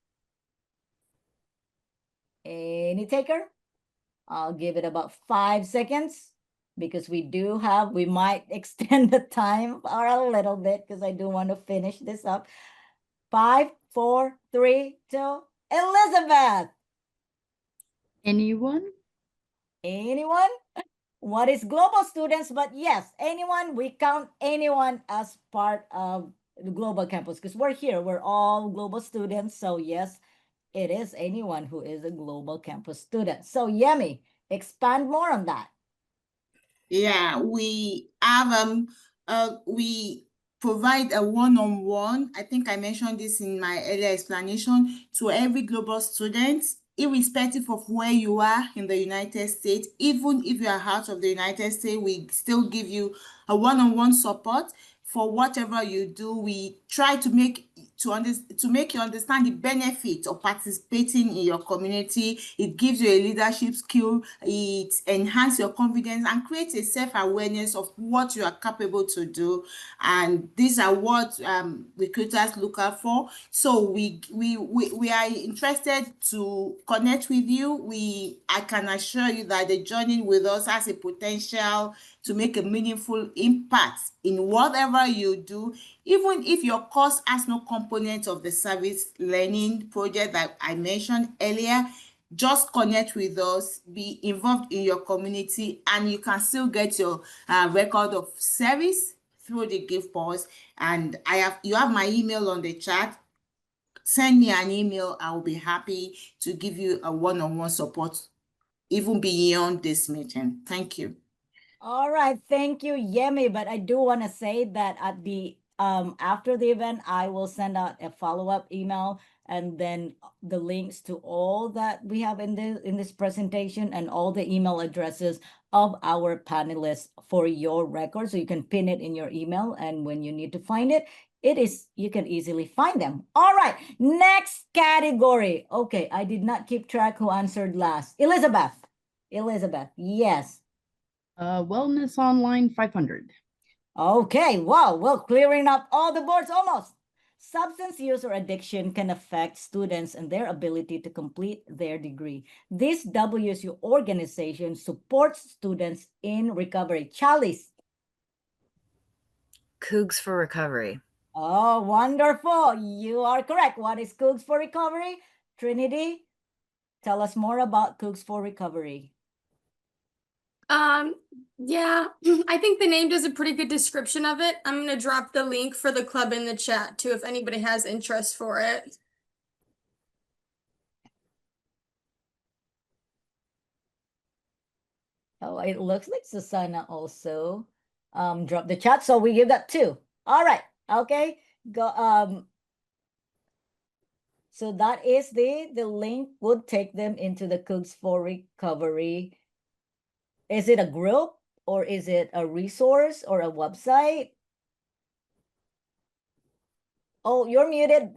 Any taker? I'll give it about 5 seconds because we might extend the time or a little bit because I do want to finish this up. 5, 4, 3, 2, Elizabeth. Anyone? Anyone? What is global students? But yes, anyone, we count anyone as part of the global campus because we're here. We're all global students. So yes, it is anyone who is a global campus student. So Yemi, expand more on that. Yeah, we have we provide a one-on-one. I think I mentioned this in my earlier explanation to every global student, irrespective of where you are in the United States. Even if you are out of the United States, we still give you a one-on-one support for whatever you do. We try to make you understand the benefit of participating in your community. It gives you a leadership skill, it enhances your confidence and creates a self-awareness of what you are capable to do. And these are what recruiters look out for. So we are interested to connect with you. I can assure you that the journey with us has a potential to make a meaningful impact in whatever you do, even if your course has no component of the service learning project that I mentioned earlier. Just connect with us, be involved in your community, and you can still get your record of service through the Give Pulse. And you have my email on the chat. Send me an email. I will be happy to give you a one-on-one support, even beyond this meeting. Thank you. All right, thank you, Yemi. But I do want to say that at the after the event, I will send out a follow-up email and then the links to all that we have in this presentation and all the email addresses of our panelists for your record, so you can pin it in your email, and when you need to find it, you can easily find them. All right, next category. Okay, I did not keep track who answered last. Elizabeth, yes. Wellness Online 500. Okay, wow, well, clearing up all the boards almost. Substance use or addiction can affect students and their ability to complete their degree. This WSU organization supports students in recovery. Chalice. Cougs for Recovery. Oh, wonderful. You are correct. What is Cougs for Recovery? Trinity, tell us more about Cougs for Recovery. Yeah, I think the name does a pretty good description of it. I'm going to drop the link for the club in the chat too, if anybody has interest for it. Oh, it looks like Susanna also dropped the chat, so we give that 2. All right, okay, go. So that is the link would take them into the Cougs for Recovery. Is it a group or is it a resource or a website? Oh, you're muted.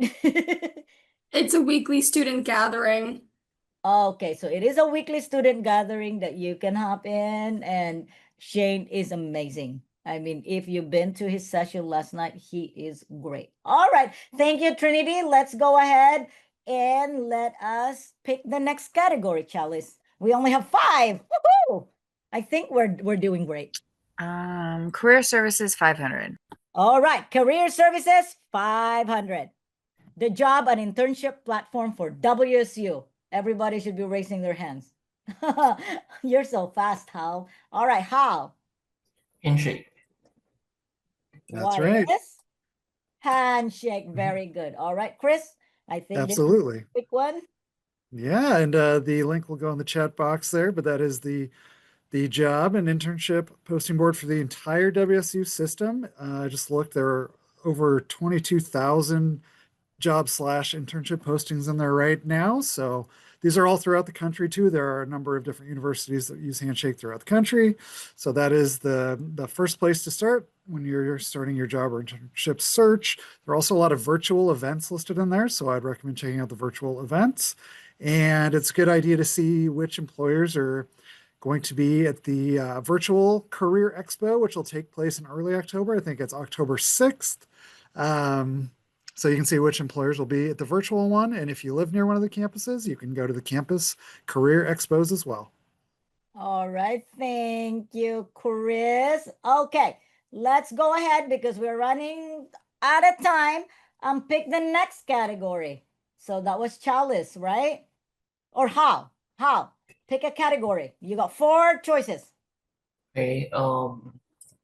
It's a weekly student gathering. Okay, so it is a weekly student gathering that you can hop in, and Shane is amazing. I mean, if you've been to his session last night, he is great. All right, thank you, Trinity. Let's go ahead and let us pick the next category, Chalice. We only have 5. Woohoo! I think we're doing great. Career Services 500. All right, career services, 500. The job and internship platform for WSU. Everybody should be raising their hands. You're so fast, Hal. All right, Hal. Handshake. That's What right. is? Handshake. Very good. All right, Chris. I think this is Absolutely. a quick one. Yeah, and the link will go in the chat box there, but that is the job and internship posting board for the entire WSU system. I just looked, there are over 22,000 job/internship postings in there right now. So these are all throughout the country too. There are a number of different universities that use Handshake throughout the country. So that is the first place to start when you're starting your job or internship search. There are also a lot of virtual events listed in there. So I'd recommend checking out the virtual events. And it's a good idea to see which employers are going to be at the virtual career expo, which will take place in early October. I think it's October 6th. So you can see which employers will be at the virtual one. And if you live near one of the campuses, you can go to the campus career expos as well. All right. Thank you, Chris. Okay, let's go ahead because we're running out of time and pick the next category. So that was Chalice, right? Or how? How? Pick a category. You got 4 choices. Okay,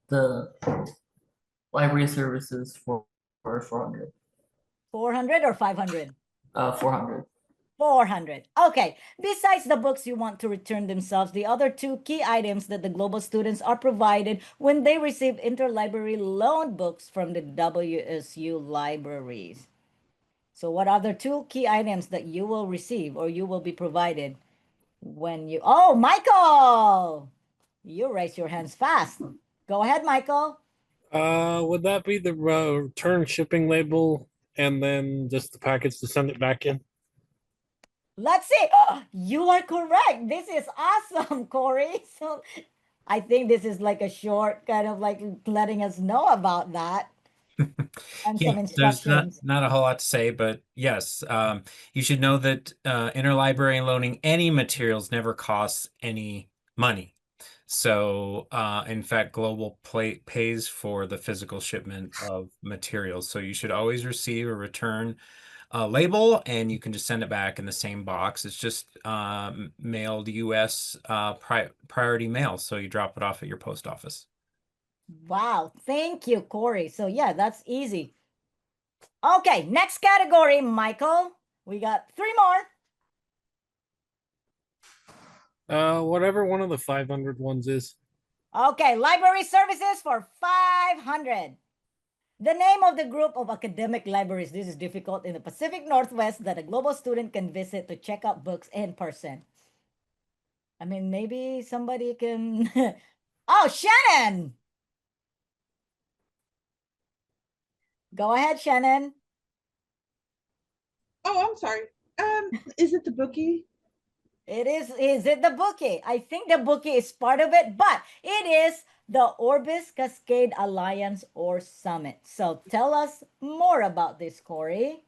the library services for 400. 400 or 500? 400. 400. Okay. Besides the books you want to return themselves, the other 2 key items that the global students are provided when they receive interlibrary loan books from the WSU libraries. So what are the 2 key items that you will receive or you will be provided when you... Oh, Michael! You raise your hands fast. Go ahead, Michael. Would that be the return shipping label and then just the package to send it back in? Let's see. You are correct. This is awesome, Corey. So I think this is like a short kind of like letting us know about that. And Yeah, some there's instructions. not a whole lot to say, but yes, you should know that interlibrary loaning any materials never costs any money. So, in fact, Global pays for the physical shipment of materials. So you should always receive a return label, and you can just send it back in the same box. It's just mailed U.S. Priority mail. So you drop it off at your post office. Wow. Thank you, Corey. So yeah, that's easy. Okay, next category, Michael. We got 3 more. Whatever one of the 500 ones is. Okay, library services for 500. The name of the group of academic libraries, this is difficult, in the Pacific Northwest that a global student can visit to check out books in person. I mean, maybe somebody can... Oh, Shannon! Go ahead, Shannon. Oh, I'm sorry. Is it the bookie? It is. Is it the bookie? I think the bookie is part of it, but it is the Orbis Cascade Alliance or Summit. So tell us more about this, Corey.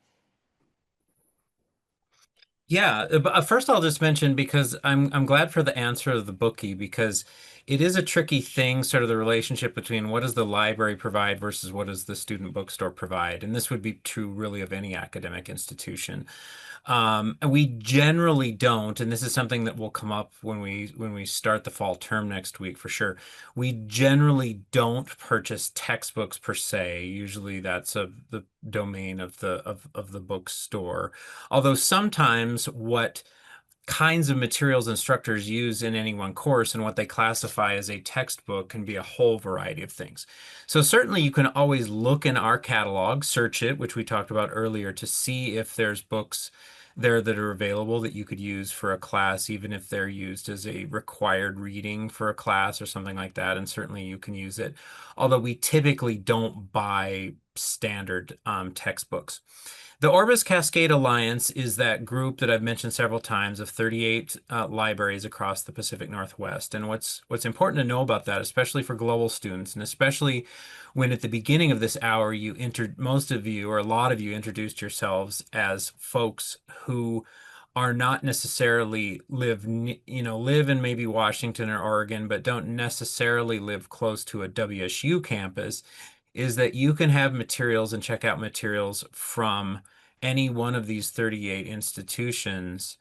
Yeah, but first I'll just mention, because I'm glad for the answer of the bookie, because it is a tricky thing, sort of the relationship between what does the library provide versus what does the student bookstore provide. And this would be true really of any academic institution. And we generally don't, and this is something that will come up when we start the fall term next week for sure. We generally don't purchase textbooks per se. Usually that's the domain of the bookstore. Although sometimes what kinds of materials instructors use in any one course and what they classify as a textbook can be a whole variety of things. So certainly you can always look in our catalog, search it, which we talked about earlier, to see if there's books there that are available that you could use for a class, even if they're used as a required reading for a class or something like that. And certainly you can use it, although we typically don't buy standard textbooks. The Orbis Cascade Alliance is that group that I've mentioned several times of 38 libraries across the Pacific Northwest. And what's important to know about that, especially for global students, and especially when at the beginning of this hour most of you or a lot of you introduced yourselves as folks who are not necessarily live in maybe Washington or Oregon, but don't necessarily live close to a WSU campus, is that you can have materials and check out materials from any one of these 38 institutions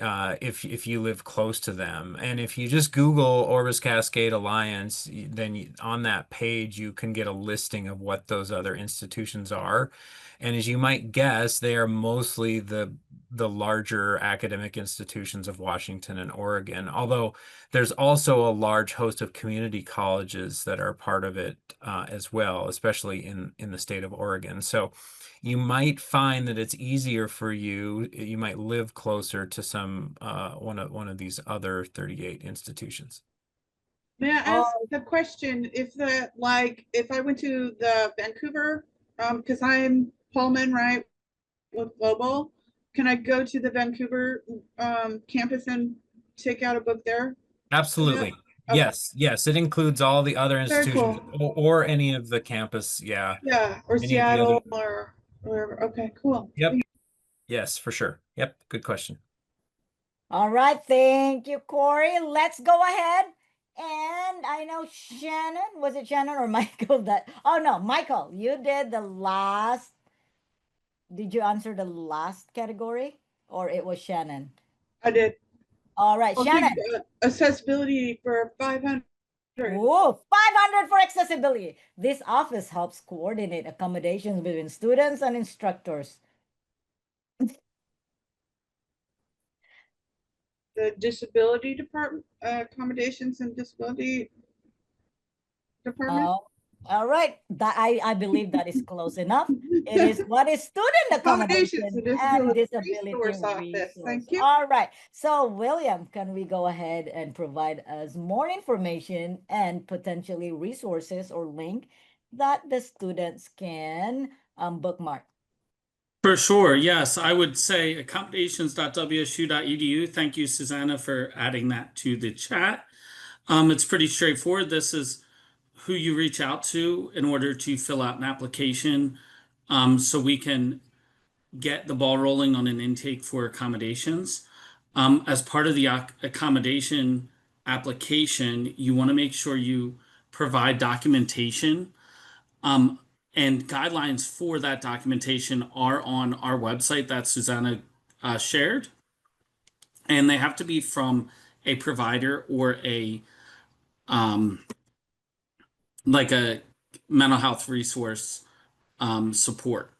if you live close to them. And if you just Google Orbis Cascade Alliance, then on that page you can get a listing of what those other institutions are. And as you might guess, they are mostly the larger academic institutions of Washington and Oregon, although there's also a large host of community colleges that are part of it as well, especially in the state of Oregon. So you might find that it's easier for you. You might live closer to some one of these other 38 institutions. May I ask the question, if if I went to the Vancouver, because I'm Pullman, right, with Global, can I go to the Vancouver campus and take out a book there? Absolutely. Yes, yes. It includes all the other Very institutions cool. or any of the campus. Yeah. Yeah, or Any of the other. Seattle or wherever. Okay, cool. Yep. Yes, for sure. Yep. Good question. All right, thank you, Corey. Let's go ahead. And I know Shannon, was it Shannon or Michael that, oh no, Michael, you did the last, did you answer the last category or it was Shannon? I did. All right, I'll Shannon. take, accessibility for 500. Ooh, 500 for accessibility. This office helps coordinate accommodations between students and instructors. The disability department, accommodations and disability department. Oh, all right. That I believe that is close enough. It is what is student accommodation Accommodations and and disability resource office. resource. Thank you. All right. So, William, can we go ahead and provide us more information and potentially resources or link that the students can bookmark? For sure, yes. I would say accommodations.wsu.edu. Thank you, Susanna, for adding that to the chat. It's pretty straightforward. This is who you reach out to in order to fill out an application, so we can get the ball rolling on an intake for accommodations. As part of the accommodation application, you want to make sure you provide documentation. And guidelines for that documentation are on our website that Susanna shared. And they have to be from a provider or a like a mental health resource support.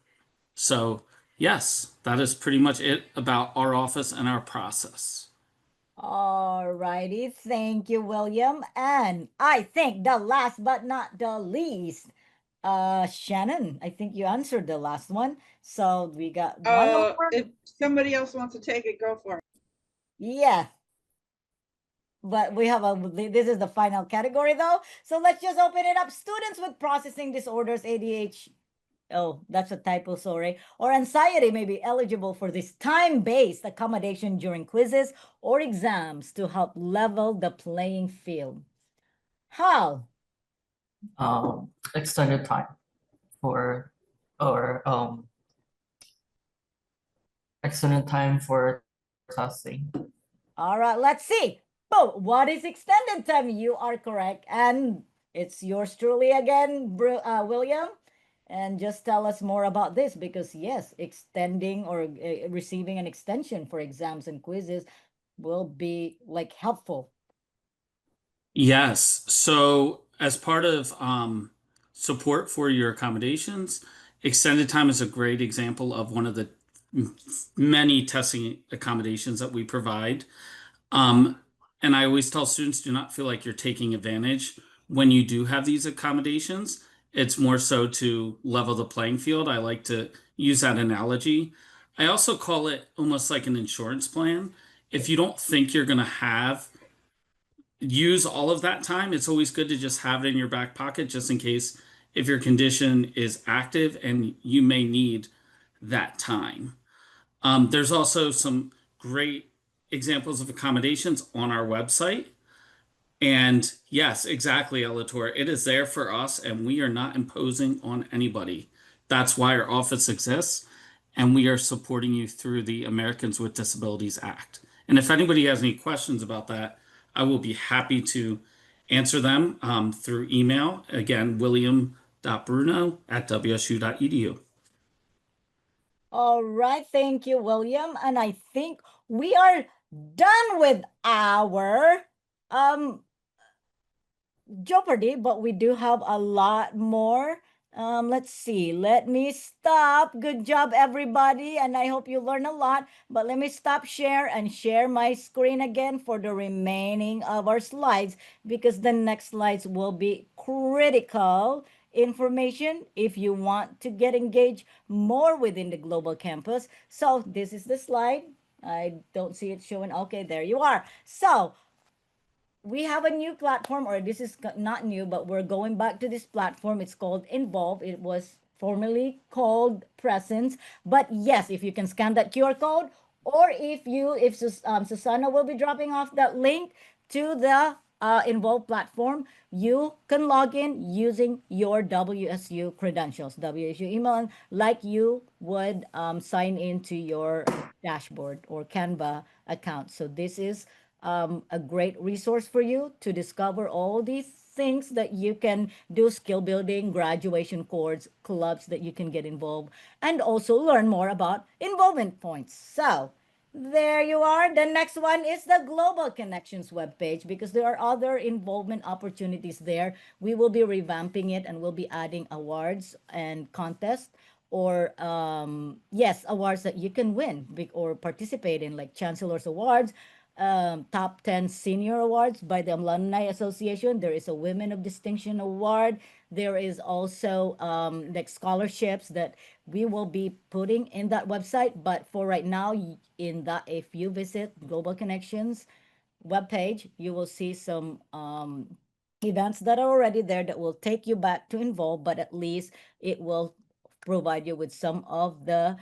So yes, that is pretty much it about our office and our process. All righty. Thank you, William. And I think the last but not the least, Shannon, I think you answered the last one. So we got one more. If somebody else wants to take it, go for it. Yeah. But we have this is the final category though. So let's just open it up. Students with processing disorders, ADHD. Oh, that's a typo, sorry. Or anxiety may be eligible for this time-based accommodation during quizzes or exams to help level the playing field. How? Extended time for extended time for testing. All right, let's see. Oh, what is extended time? You are correct. And it's yours truly again, William. And just tell us more about this because yes, extending or receiving an extension for exams and quizzes will be like helpful. Yes. So as part of support for your accommodations, extended time is a great example of one of the many testing accommodations that we provide. And I always tell students, do not feel like you're taking advantage when you do have these accommodations. It's more so to level the playing field. I like to use that analogy. I also call it almost like an insurance plan. If you don't think you're going to use all of that time, it's always good to just have it in your back pocket just in case if your condition is active and you may need that time. There's also some great examples of accommodations on our website. And yes, exactly, Elator. It is there for us, and we are not imposing on anybody. That's why our office exists, and we are supporting you through the Americans with Disabilities Act. And if anybody has any questions about that, I will be happy to answer them through email. Again, William william.bruno@wsu.edu. All right, thank you, William. And I think we are done with our Jeopardy, but we do have a lot more. Let's see. Let me stop. Good job, everybody. And I hope you learn a lot. But let me stop share and share my screen again for the remaining of our slides, because the next slides will be critical information if you want to get engaged more within the global campus. So this is the slide. I don't see it showing. Okay, there you are. So we have a new platform, or this is not new, but we're going back to this platform. It's called Involve. It was formerly called Presence. But yes, if you can scan that QR code, or if Susanna will be dropping off that link to the Involve platform, you can log in using your WSU credentials, WSU email, like you would sign into your dashboard or Canva account. So this is a great resource for you to discover all these things that you can do: skill building, graduation courses, clubs that you can get involved, and also learn more about involvement points. So there you are. The next one is the Global Connections webpage, because there are other involvement opportunities there. We will be revamping it, and we'll be adding awards and contests, or yes, awards that you can win or participate in, like Chancellor's Awards, top 10 senior awards by the Alumni Association. There is a Women of Distinction Award. There is also like scholarships that we will be putting in that website. But for right now, in that, if you visit Global Connections webpage, you will see some events that are already there that will take you back to Involve, but at least it will provide you with some of the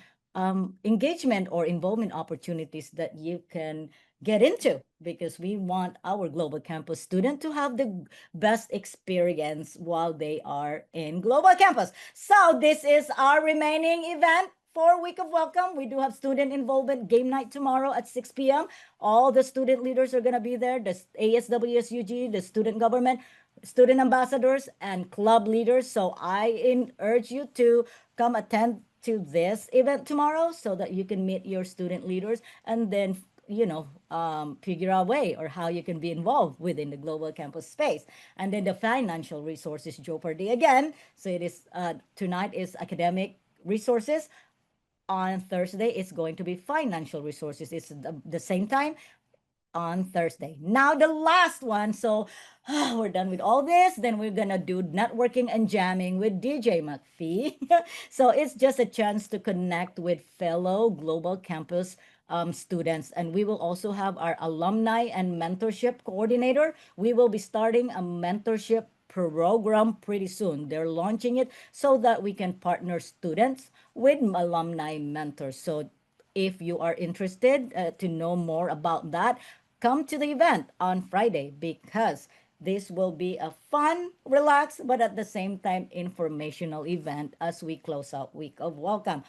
engagement or involvement opportunities that you can get into, because we want our global campus student to have the best experience while they are in global campus. So this is our remaining event for Week of Welcome. We do have student involvement game night tomorrow at 6 p.m. All the student leaders are going to be there, the ASWSUG, the student government, student ambassadors, and club leaders. So I urge you to come attend to this event tomorrow so that you can meet your student leaders, and then figure out a way or how you can be involved within the global campus space. And then the Financial Resources Jeopardy again. So it is tonight is Academic Resources. On Thursday, it's going to be Financial Resources. It's the same time on Thursday. Now the last one. So we're done with all this. Then we're gonna do networking and jamming with DJ McPhee. So it's just a chance to connect with fellow global campus students. And we will also have our alumni and mentorship coordinator. We will be starting a mentorship program pretty soon. They're launching it so that we can partner students with alumni mentors. So if you are interested to know more about that, come to the event on Friday, because this will be a fun, relaxed, but at the same time informational event as we close out Week of Welcome.